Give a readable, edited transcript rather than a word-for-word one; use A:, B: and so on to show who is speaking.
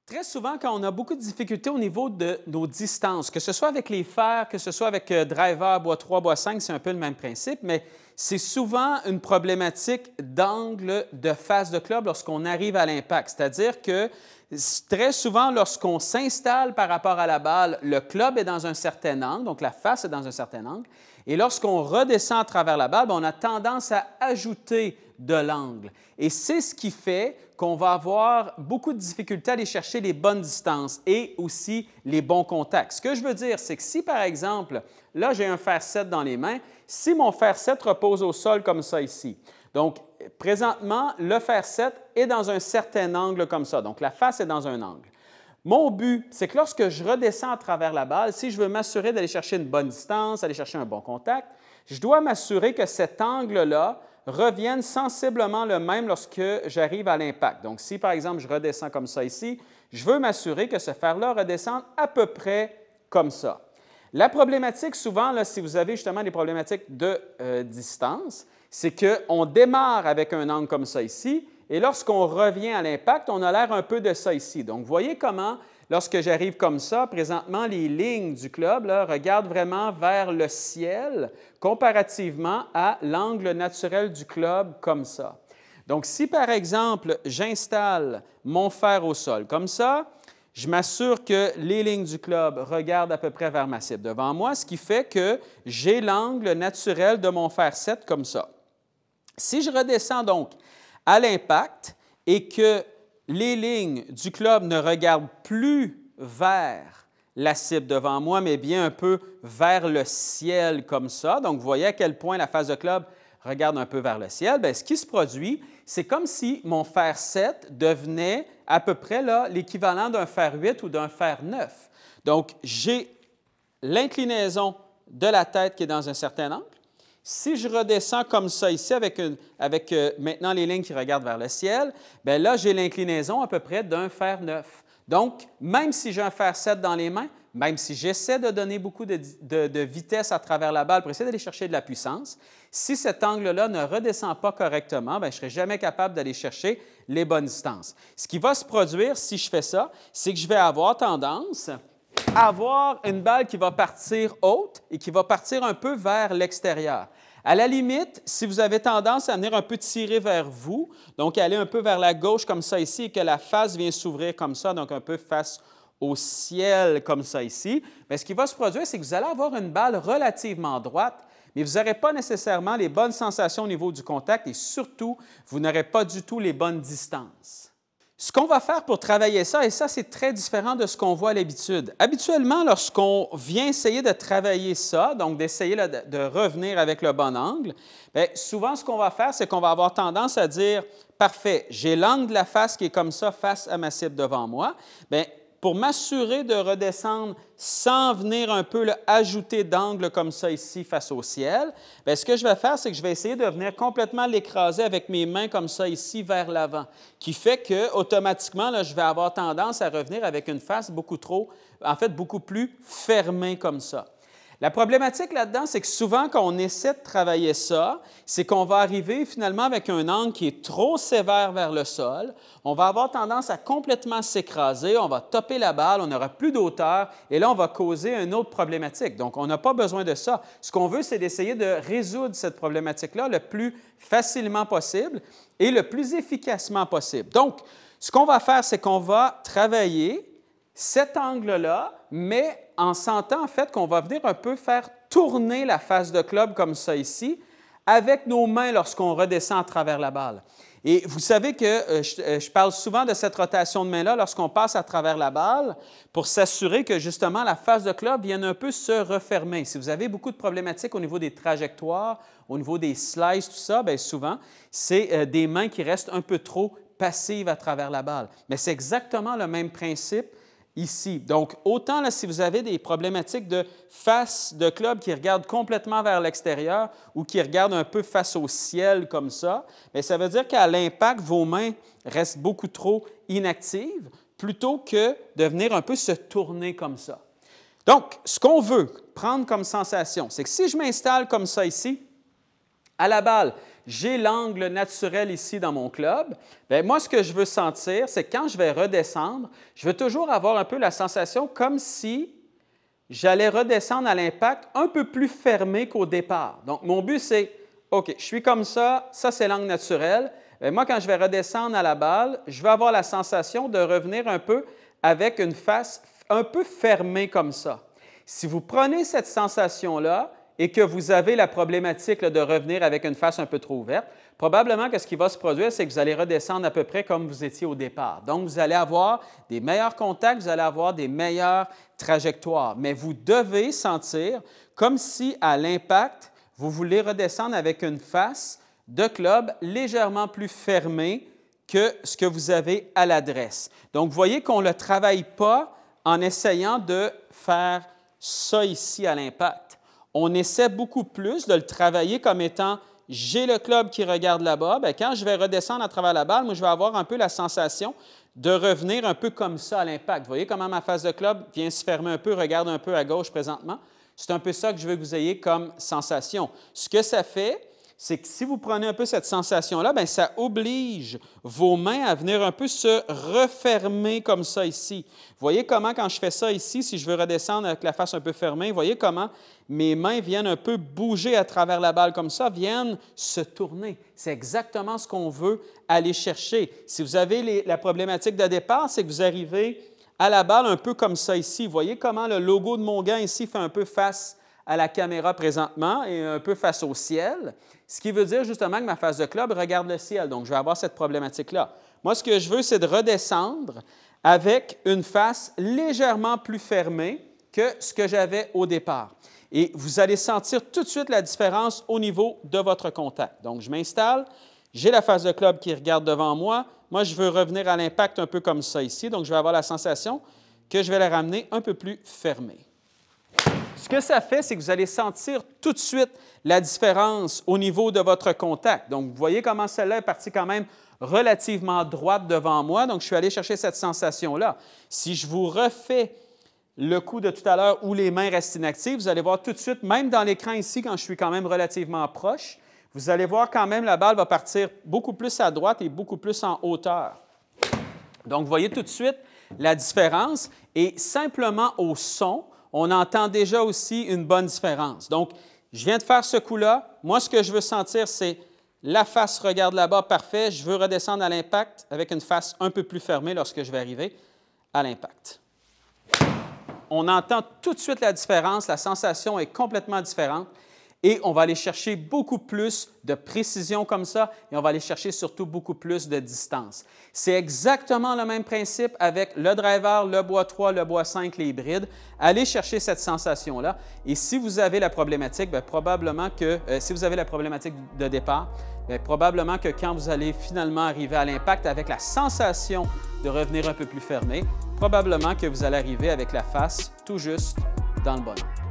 A: Très souvent, quand on a beaucoup de difficultés au niveau de nos distances, que ce soit avec les fers, que ce soit avec driver, bois 3, bois 5, c'est un peu le même principe, mais c'est souvent une problématique d'angle de face de club lorsqu'on arrive à l'impact. C'est-à-dire que très souvent, lorsqu'on s'installe par rapport à la balle, le club est dans un certain angle, donc la face est dans un certain angle, et lorsqu'on redescend à travers la balle, on a tendance à ajouter de l'angle. Et c'est ce qui fait qu'on va avoir beaucoup de difficultés à aller chercher les bonnes distances et aussi les bons contacts. Ce que je veux dire, c'est que si, par exemple, là, j'ai un fer 7 dans les mains, si mon fer 7 repose au sol comme ça ici, donc présentement, le fer 7 est dans un certain angle comme ça, donc la face est dans un angle. Mon but, c'est que lorsque je redescends à travers la balle, si je veux m'assurer d'aller chercher une bonne distance, aller chercher un bon contact, je dois m'assurer que cet angle-là revienne sensiblement le même lorsque j'arrive à l'impact. Donc, si par exemple je redescends comme ça ici, je veux m'assurer que ce fer-là redescende à peu près comme ça. La problématique souvent, là, si vous avez justement des problématiques de distance, c'est qu'on démarre avec un angle comme ça ici, et lorsqu'on revient à l'impact, on a l'air un peu de ça ici. Donc, vous voyez comment, lorsque j'arrive comme ça, présentement, les lignes du club là, regardent vraiment vers le ciel comparativement à l'angle naturel du club comme ça. Donc, si par exemple, j'installe mon fer au sol comme ça, je m'assure que les lignes du club regardent à peu près vers ma cible devant moi, ce qui fait que j'ai l'angle naturel de mon fer 7 comme ça. Si je redescends donc à l'impact et que les lignes du club ne regardent plus vers la cible devant moi, mais bien un peu vers le ciel comme ça. Donc, vous voyez à quel point la face de club regarde un peu vers le ciel. Bien, ce qui se produit, c'est comme si mon fer 7 devenait à peu près l'équivalent d'un fer 8 ou d'un fer 9. Donc, j'ai l'inclinaison de la tête qui est dans un certain angle. Si je redescends comme ça ici avec maintenant les lignes qui regardent vers le ciel, bien là, j'ai l'inclinaison à peu près d'un fer 9. Donc, même si j'ai un fer 7 dans les mains, même si j'essaie de donner beaucoup de vitesse à travers la balle pour essayer d'aller chercher de la puissance, si cet angle-là ne redescend pas correctement, bien, je ne serai jamais capable d'aller chercher les bonnes distances. Ce qui va se produire si je fais ça, c'est que je vais avoir tendance à avoir une balle qui va partir haute et qui va partir un peu vers l'extérieur. À la limite, si vous avez tendance à venir un peu tirer vers vous, donc aller un peu vers la gauche comme ça ici et que la face vient s'ouvrir comme ça, donc un peu face au ciel comme ça ici, bien, ce qui va se produire, c'est que vous allez avoir une balle relativement droite, mais vous n'aurez pas nécessairement les bonnes sensations au niveau du contact et surtout, vous n'aurez pas du tout les bonnes distances. Ce qu'on va faire pour travailler ça, et ça, c'est très différent de ce qu'on voit à l'habitude. Habituellement, lorsqu'on vient essayer de travailler ça, donc d'essayer de revenir avec le bon angle, bien, souvent, ce qu'on va faire, c'est qu'on va avoir tendance à dire « Parfait, j'ai l'angle de la face qui est comme ça face à ma cible devant moi. » Bien, pour m'assurer de redescendre sans venir un peu ajouter d'angle comme ça ici face au ciel, bien, ce que je vais faire, c'est que je vais essayer de venir complètement l'écraser avec mes mains comme ça ici vers l'avant, qui fait qu'automatiquement, je vais avoir tendance à revenir avec une face beaucoup plus fermée comme ça. La problématique là-dedans, c'est que souvent, quand on essaie de travailler ça, c'est qu'on va arriver finalement avec un angle qui est trop sévère vers le sol. On va avoir tendance à complètement s'écraser, on va topper la balle, on n'aura plus d'auteur et là, on va causer une autre problématique. Donc, on n'a pas besoin de ça. Ce qu'on veut, c'est d'essayer de résoudre cette problématique-là le plus facilement possible et le plus efficacement possible. Donc, ce qu'on va faire, c'est qu'on va travailler cet angle-là, mais en sentant en fait qu'on va venir un peu faire tourner la face de club comme ça ici, avec nos mains lorsqu'on redescend à travers la balle. Et vous savez que je parle souvent de cette rotation de main-là lorsqu'on passe à travers la balle pour s'assurer que justement la face de club vienne un peu se refermer. Si vous avez beaucoup de problématiques au niveau des trajectoires, au niveau des slices, tout ça, bien souvent, c'est des mains qui restent un peu trop passives à travers la balle. Mais c'est exactement le même principe ici. Donc, autant là, si vous avez des problématiques de face de club qui regardent complètement vers l'extérieur ou qui regardent un peu face au ciel comme ça, bien, ça veut dire qu'à l'impact, vos mains restent beaucoup trop inactives plutôt que de venir un peu se tourner comme ça. Donc, ce qu'on veut prendre comme sensation, c'est que si je m'installe comme ça ici, à la balle, j'ai l'angle naturel ici dans mon club, bien, moi, ce que je veux sentir, c'est que quand je vais redescendre, je veux toujours avoir un peu la sensation comme si j'allais redescendre à l'impact un peu plus fermé qu'au départ. Donc, mon but, c'est, OK, je suis comme ça c'est l'angle naturel. Bien, moi, quand je vais redescendre à la balle, je vais avoir la sensation de revenir un peu avec une face un peu fermée comme ça. Si vous prenez cette sensation-là et que vous avez la problématique là, de revenir avec une face un peu trop ouverte, probablement que ce qui va se produire, c'est que vous allez redescendre à peu près comme vous étiez au départ. Donc, vous allez avoir des meilleurs contacts, vous allez avoir des meilleures trajectoires. Mais vous devez sentir comme si, à l'impact, vous voulez redescendre avec une face de club légèrement plus fermée que ce que vous avez à l'adresse. Donc, vous voyez qu'on ne le travaille pas en essayant de faire ça ici à l'impact. On essaie beaucoup plus de le travailler comme étant « j'ai le club qui regarde là-bas ». Quand je vais redescendre à travers la balle, moi, je vais avoir un peu la sensation de revenir un peu comme ça à l'impact. Vous voyez comment ma face de club vient se fermer un peu, regarde un peu à gauche présentement? C'est un peu ça que je veux que vous ayez comme sensation. Ce que ça fait, c'est que si vous prenez un peu cette sensation-là, bien, ça oblige vos mains à venir un peu se refermer comme ça ici. Vous voyez comment, quand je fais ça ici, si je veux redescendre avec la face un peu fermée, vous voyez comment mes mains viennent un peu bouger à travers la balle comme ça, viennent se tourner. C'est exactement ce qu'on veut aller chercher. Si vous avez la problématique de départ, c'est que vous arrivez à la balle un peu comme ça ici. Vous voyez comment le logo de mon gant ici fait un peu face à la caméra présentement et un peu face au ciel, ce qui veut dire justement que ma face de club regarde le ciel. Donc, je vais avoir cette problématique-là. Moi, ce que je veux, c'est de redescendre avec une face légèrement plus fermée que ce que j'avais au départ. Et vous allez sentir tout de suite la différence au niveau de votre contact. Donc, je m'installe, j'ai la face de club qui regarde devant moi. Moi, je veux revenir à l'impact un peu comme ça ici. Donc, je vais avoir la sensation que je vais la ramener un peu plus fermée. Ce que ça fait, c'est que vous allez sentir tout de suite la différence au niveau de votre contact. Donc, vous voyez comment celle-là est partie quand même relativement droite devant moi. Donc, je suis allé chercher cette sensation-là. Si je vous refais le coup de tout à l'heure où les mains restent inactives, vous allez voir tout de suite, même dans l'écran ici, quand je suis quand même relativement proche, vous allez voir quand même la balle va partir beaucoup plus à droite et beaucoup plus en hauteur. Donc, vous voyez tout de suite la différence et simplement au son, on entend déjà aussi une bonne différence. Donc, je viens de faire ce coup-là. Moi, ce que je veux sentir, c'est la face regarde là-bas, parfait. Je veux redescendre à l'impact avec une face un peu plus fermée lorsque je vais arriver à l'impact. On entend tout de suite la différence. La sensation est complètement différente. Et on va aller chercher beaucoup plus de précision comme ça et on va aller chercher surtout beaucoup plus de distance. C'est exactement le même principe avec le driver, le bois 3, le bois 5, les hybrides. Allez chercher cette sensation-là et si vous avez la problématique, bien, probablement que, si vous avez la problématique de départ, bien, probablement que quand vous allez finalement arriver à l'impact avec la sensation de revenir un peu plus fermé, probablement que vous allez arriver avec la face tout juste dans le bon angle.